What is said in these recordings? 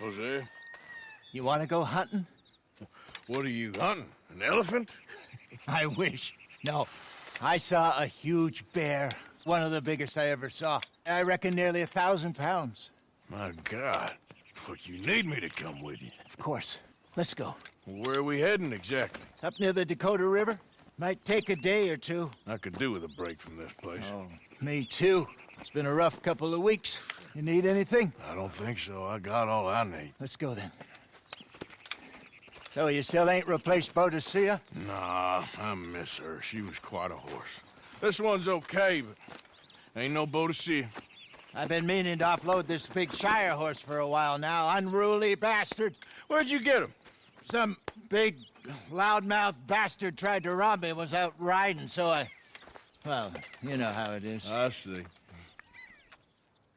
Jose. You want to go hunting? What are you hunting? An elephant? I wish. No. I saw a huge bear. One of the biggest I ever saw. I reckon nearly 1,000 pounds. My God. But you need me to come with you. Of course. Let's go. Where are we heading exactly? Up near the Dakota River. Might take a day or two. I could do with a break from this place. Oh, me too. It's been a rough couple of weeks. You need anything? I don't think so. I got all I need. Let's go then. So you still ain't replaced Boadicea? Nah, I miss her. She was quite a horse. This one's okay, but ain't no Boadicea. I've been meaning to offload this big Shire horse for a while now. Unruly bastard. Where'd you get him? Some big, loudmouth bastard tried to rob me and was out riding, so I... Well, you know how it is. I see.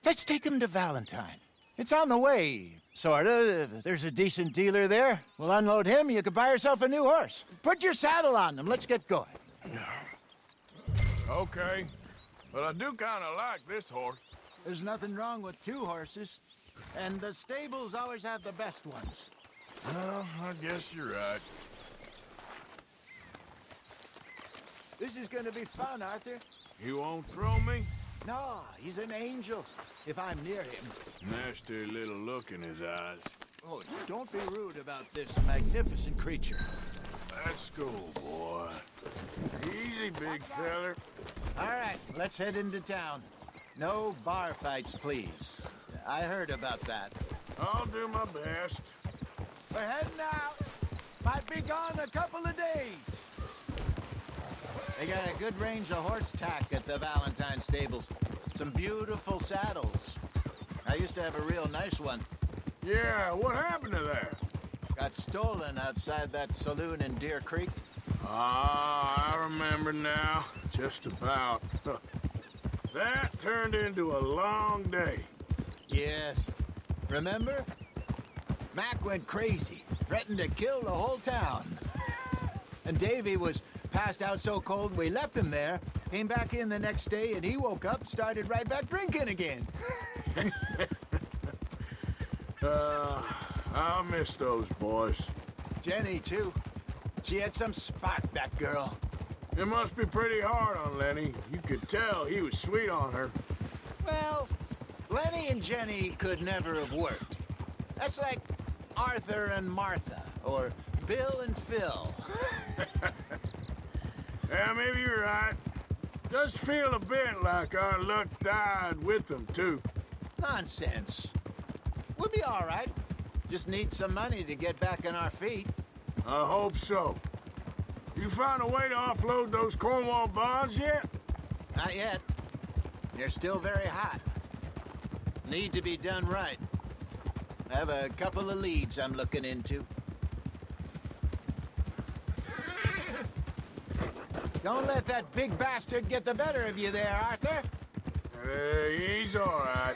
Let's take him to Valentine. It's on the way, sorta. There's a decent dealer there. We'll unload him, you can buy yourself a new horse. Put your saddle on them, let's get going. Okay, but I do kind of like this horse. There's nothing wrong with two horses, and the stables always have the best ones. Well, I guess you're right. This is gonna be fun, Arthur. You won't throw me? No, he's an angel, if I'm near him. Nasty little look in his eyes. Oh, don't be rude about this magnificent creature. Let's go, boy. Easy, big feller. All right, let's head into town. No bar fights, please. I heard about that. I'll do my best. We're heading out. Might be gone a couple of days. They got a good range of horse tack at the Valentine stables. Some beautiful saddles. I used to have a real nice one. Yeah, what happened to that? Got stolen outside that saloon in Deer Creek. Ah, I remember now. Just about. That turned into a long day. Yes. Remember? Mac went crazy, threatened to kill the whole town. And Davy was passed out so cold we left him there, came back in the next day, and he woke up, started right back drinking again. I'll miss those boys. Jenny, too. She had some spark, that girl. It must be pretty hard on Lenny. You could tell he was sweet on her. Well, Lenny and Jenny could never have worked. That's like Arthur and Martha, or Bill and Phil. Yeah, maybe you're right. Does feel a bit like our luck died with them, too. Nonsense. We'll be all right. Just need some money to get back on our feet. I hope so. You found a way to offload those Cornwall bonds yet? Not yet. They're still very hot. Need to be done right. I have a couple of leads I'm looking into. Don't let that big bastard get the better of you there, Arthur. He's all right.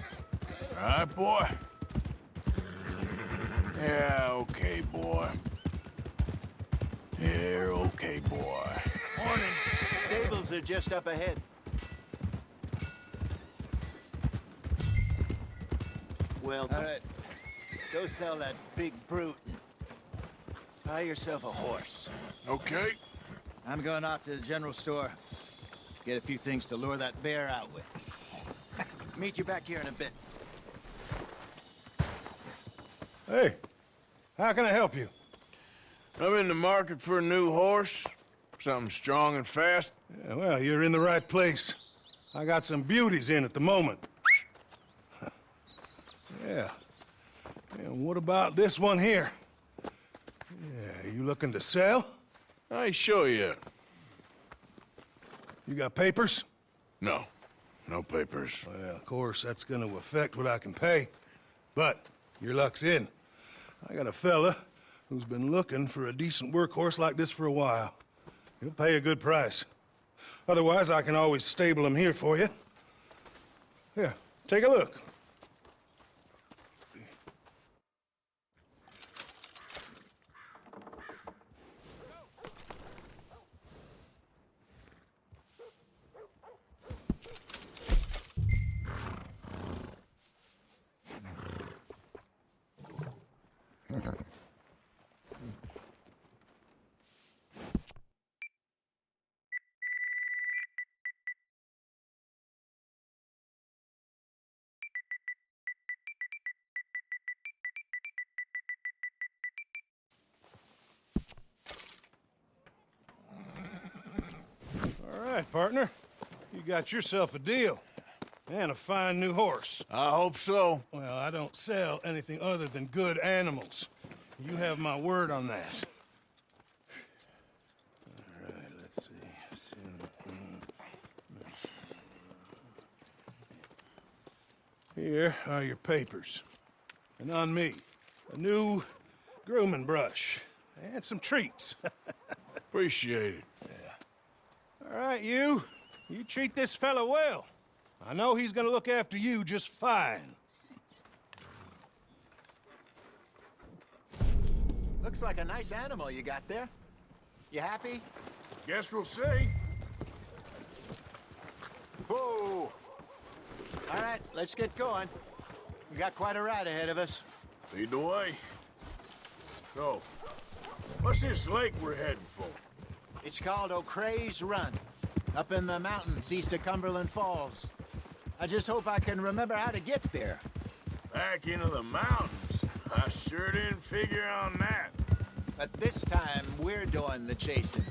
All right, boy? Yeah, okay, boy. Yeah, okay, boy. Morning. Stables are just up ahead. Welcome. All right. Go sell that big brute. Buy yourself a horse. Okay. I'm going off to the general store. Get a few things to lure that bear out with. Meet you back here in a bit. Hey, how can I help you? I'm in the market for a new horse. Something strong and fast. Yeah, well, you're in the right place. I got some beauties in at the moment. Yeah. And what about this one here? Yeah, you looking to sell? I ain't sure yet. You got papers? No. No papers. Well, of course, that's gonna affect what I can pay. But your luck's in. I got a fella who's been looking for a decent workhorse like this for a while. He'll pay a good price. Otherwise, I can always stable him here for you. Here, take a look. right, partner. You got yourself a deal. And a fine new horse. I hope so. Well, I don't sell anything other than good animals. You have my word on that. All right, let's see. Here are your papers. And on me, a new grooming brush. And some treats. Appreciate it. All right, you treat this fella well. I know he's gonna look after you just fine. Looks like a nice animal you got there. You happy? Guess we'll see. Whoa! All right, let's get going. We got quite a ride ahead of us. Lead the way. So, what's this lake we're heading for? It's called O'Creagh's Run, up in the mountains east of Cumberland Falls. I just hope I can remember how to get there. Back into the mountains? I sure didn't figure on that. But this time, we're doing the chasing.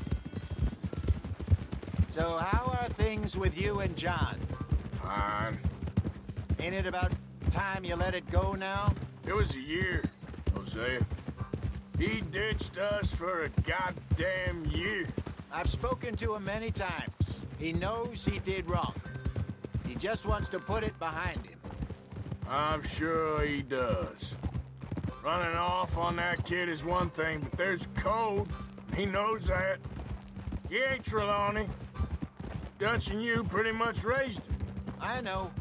So how are things with you and John? Fine. Ain't it about time you let it go now? It was a year, Hosea. He ditched us for a goddamn year. I've spoken to him many times. He knows he did wrong. He just wants to put it behind him. I'm sure he does. Running off on that kid is one thing, but there's code. He knows that. He ain't Trelawney. Dutch and you pretty much raised him. I know.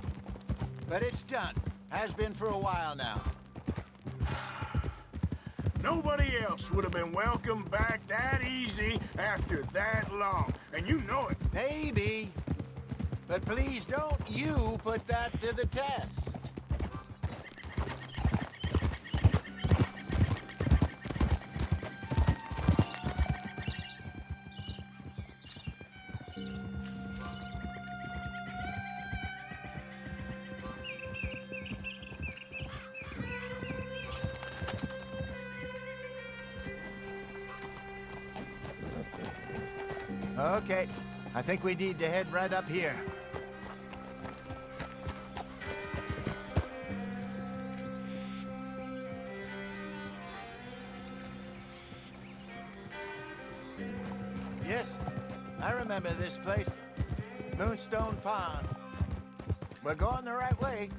But it's done. Has been for a while now. Nobody else would have been welcomed back that easy after that long. And you know it. Maybe. But please don't you put that to the test. Okay, I think we need to head right up here. Yes, I remember this place. Moonstone Pond. We're going the right way.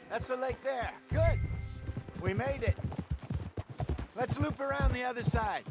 That's the lake there. Good. We made it. Let's loop around the other side.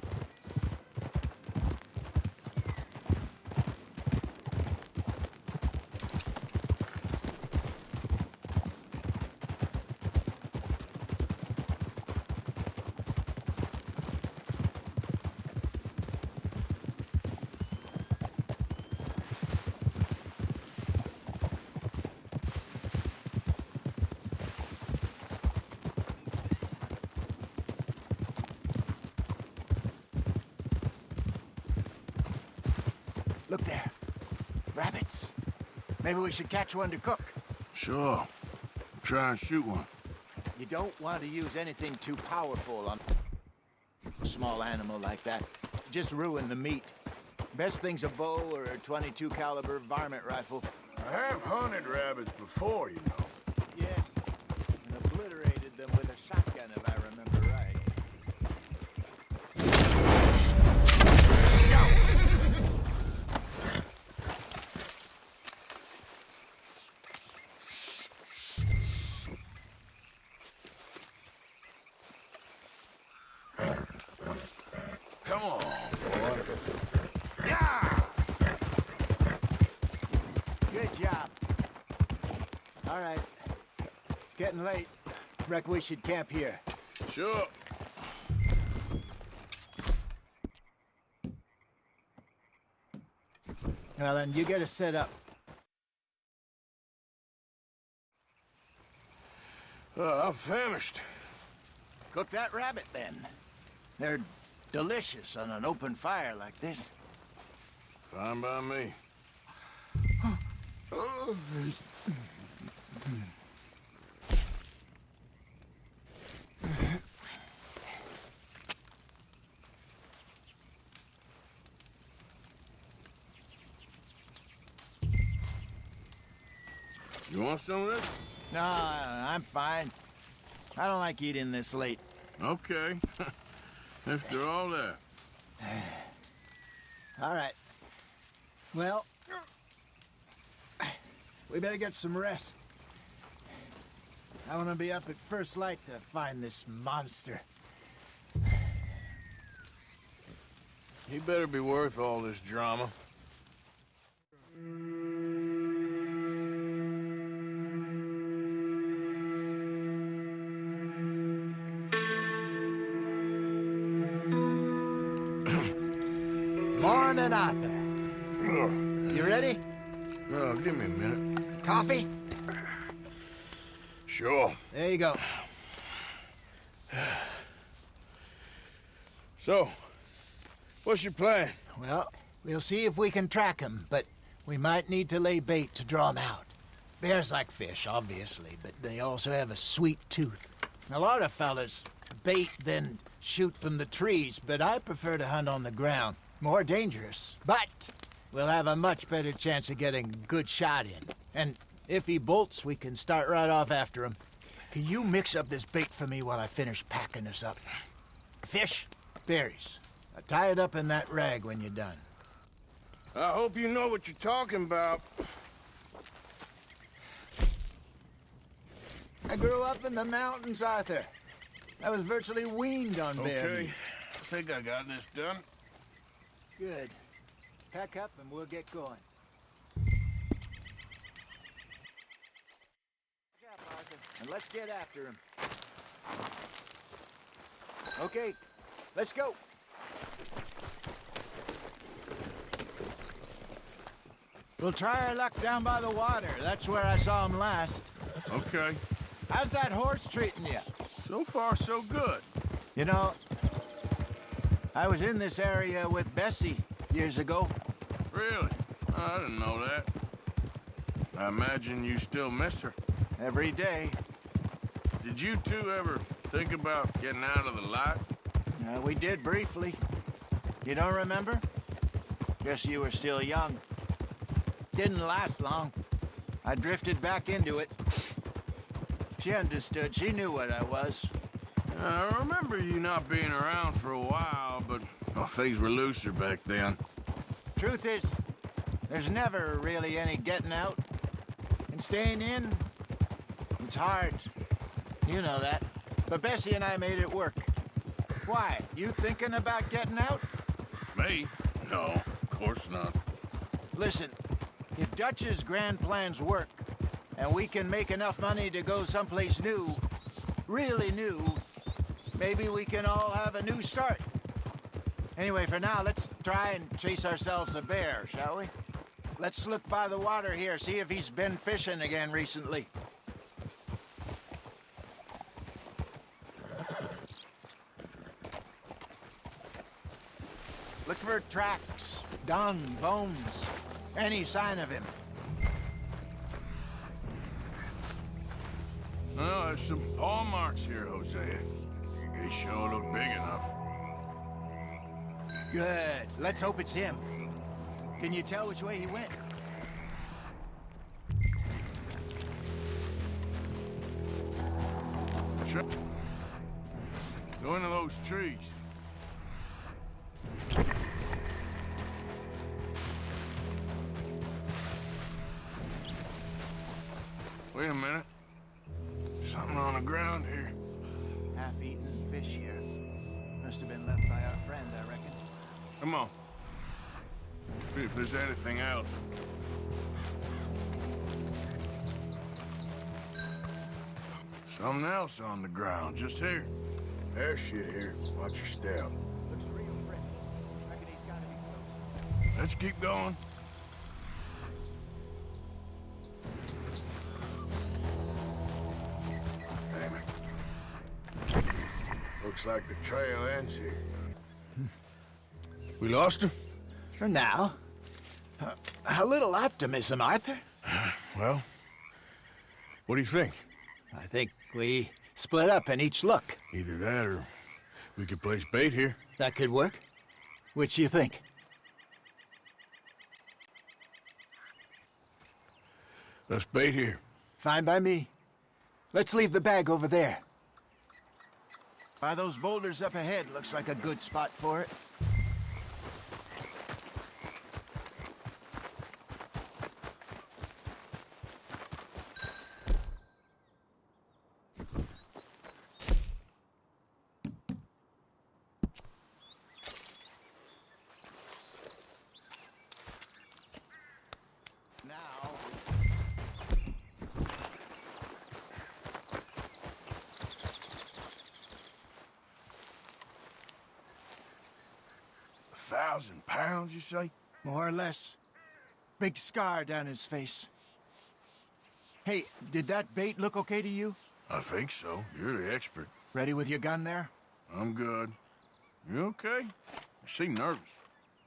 Look there. Rabbits. Maybe we should catch one to cook. Sure. Try and shoot one. You don't want to use anything too powerful on a small animal like that. Just ruin the meat. Best thing's a bow or a .22 caliber varmint rifle. I have hunted rabbits before, you know. Yes. And obliterated them with a shotgun, if I remember right. Come on, boy. Yeah! Good job. All right. It's getting late. Reckon we should camp here. Sure. Now then, you get us set up. I'm famished. Cook that rabbit, then. They're delicious on an open fire like this. Fine by me. You want some of this? No, I'm fine. I don't like eating this late. Okay. After all that. All right. Well, we better get some rest. I want to be up at first light to find this monster. He better be worth all this drama. Morning, Arthur. You ready? Oh, give me a minute. Coffee? Sure. There you go. So, what's your plan? Well, we'll see if we can track him, but we might need to lay bait to draw him out. Bears like fish, obviously, but they also have a sweet tooth. A lot of fellas bait, then shoot from the trees, but I prefer to hunt on the ground. More dangerous, but we'll have a much better chance of getting a good shot in. And if he bolts, we can start right off after him. Can you mix up this bait for me while I finish packing this up? Fish, berries. Tie it up in that rag when you're done. I hope you know what you're talking about. I grew up in the mountains, Arthur. I was virtually weaned on bear Okay. meat. I think I got this done. Good. Pack up and we'll get going. Pack up, Arthur, and let's get after him. Okay, let's go. We'll try our luck down by the water. That's where I saw him last. Okay. How's that horse treating you? So far, so good. You know, I was in this area with Bessie years ago. Really? I didn't know that. I imagine you still miss her. Every day. Did you two ever think about getting out of the life? We did briefly. You don't remember? Guess you were still young. Didn't last long. I drifted back into it. She understood. She knew what I was. I remember you not being around for a while, but well, things were looser back then. Truth is, there's never really any getting out. And staying in, it's hard. You know that. But Bessie and I made it work. Why? You thinking about getting out? Me? No, of course not. Listen, if Dutch's grand plans work, and we can make enough money to go someplace new, really new, maybe we can all have a new start. Anyway, for now, let's try and chase ourselves a bear, shall we? Let's look by the water here, see if he's been fishing again recently. Look for tracks, dung, bones, any sign of him. Well, there's some paw marks here, Hosea. They sure look big enough. Good. Let's hope it's him. Can you tell which way he went? Go into those trees. Wait a minute. Something on the ground here. Half-eaten fish here. Must have been left by our friend, I reckon. Come on. See if there's anything else. Something else on the ground, just here. There's shit here. Watch your step. Looks real fresh. Reckon he's gotta be close. Let's keep going. Damn it. Looks like the trail ends here. We lost him? For now. A little optimism, Arthur. Well, what do you think? I think we split up and each look. Either that or we could place bait here. That could work. Which do you think? Let's bait here. Fine by me. Let's leave the bag over there. By those boulders up ahead, looks like a good spot for it. Now... 1,000 pounds, you say? More or less. Big scar down his face. Hey, did that bait look okay to you? I think so. You're the expert. Ready with your gun there? I'm good. You okay? You seem nervous.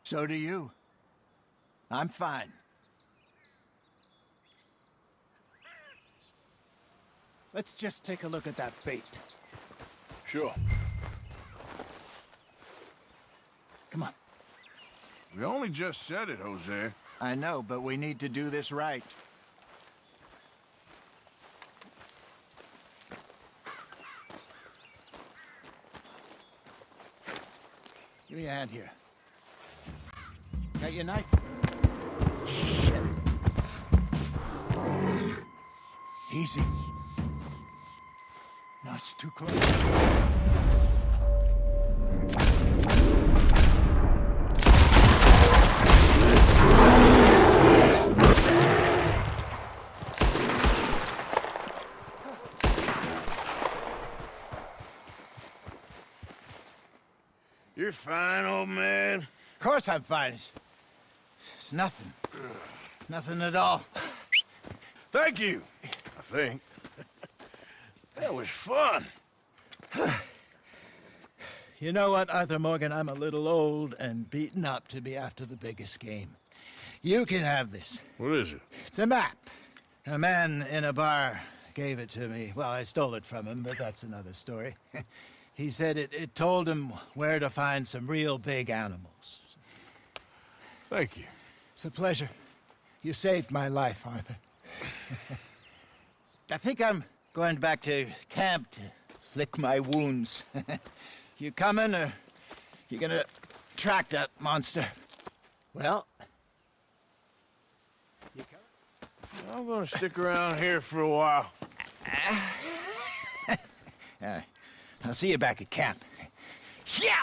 So do you. I'm fine. Let's just take a look at that bait. Sure. Come on. We only just said it, Jose. I know, but we need to do this right. Give me a hand here. Got your knife? Shit. Easy. No, it's too close. You're fine, old man. Of course I'm fine. It's nothing. Nothing at all. Thank you, I think. That was fun. You know what, Arthur Morgan? I'm a little old and beaten up to be after the biggest game. You can have this. What is it? It's a map. A man in a bar gave it to me. Well, I stole it from him, but that's another story. He said it told him where to find some real big animals. Thank you. It's a pleasure. You saved my life, Arthur. I think I'm going back to camp to lick my wounds. You coming, or you gonna track that monster? Well... You coming? I'm gonna stick around here for a while. All right. I'll see you back at camp. Yeah!